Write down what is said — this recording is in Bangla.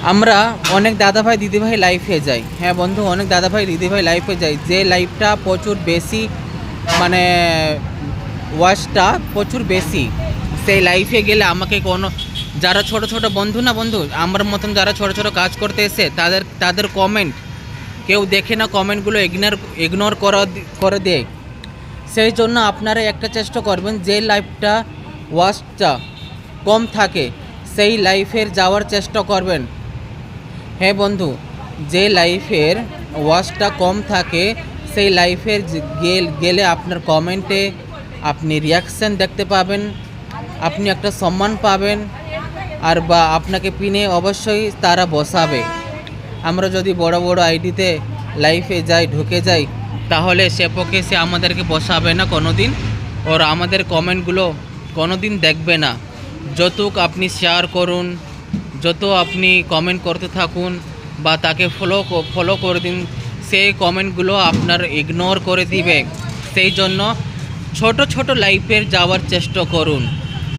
আমরা অনেক দাদাভাই দিদিভাই লাইফে যাই। হ্যাঁ বন্ধু, অনেক দাদাভাই দিদিভাই লাইফে যাই, যে লাইফটা প্রচুর বেশি, মানে ওয়াচটা প্রচুর বেশি। সেই লাইফে গেলে আমাকে কোনো, যারা ছোট ছোট বন্ধু না বন্ধু, আমার মতন যারা ছোট ছোট কাজ করতে এসে তাদের কমেন্ট কেউ দেখে না, কমেন্টগুলো ইগনোর করে দেয়। সেই জন্য আপনারা একটা চেষ্টা করবেন, যে লাইফটা ওয়াচটা কম থাকে সেই লাইফের যাওয়ার চেষ্টা করবেন। হ্যাঁ বন্ধু, যে লাইফের ওয়াচটা কম থাকে সেই লাইফের গেলে আপনার কমেন্টে আপনি রিয়াকশান দেখতে পাবেন, আপনি একটা সম্মান পাবেন, আর বা আপনাকে পিনে অবশ্যই তারা বসাবে। আমরা যদি বড় বড় আইডিতে লাইফে যাই, ঢুকে যাই, তাহলে সে পক্ষে সে আমাদেরকে বসাবে না কোনো দিন, ওর আমাদের কমেন্টগুলো কোনো দিন দেখবে না। যতটুক আপনি শেয়ার করুন, যত আপনি কমেন্ট করতে থাকুন বা তাকে ফলো করে দিন, সেই কমেন্টগুলো আপনার ইগনোর করে দিবে। সেই জন্য ছোট ছোট লাইফের যাওয়ার চেষ্টা করুন।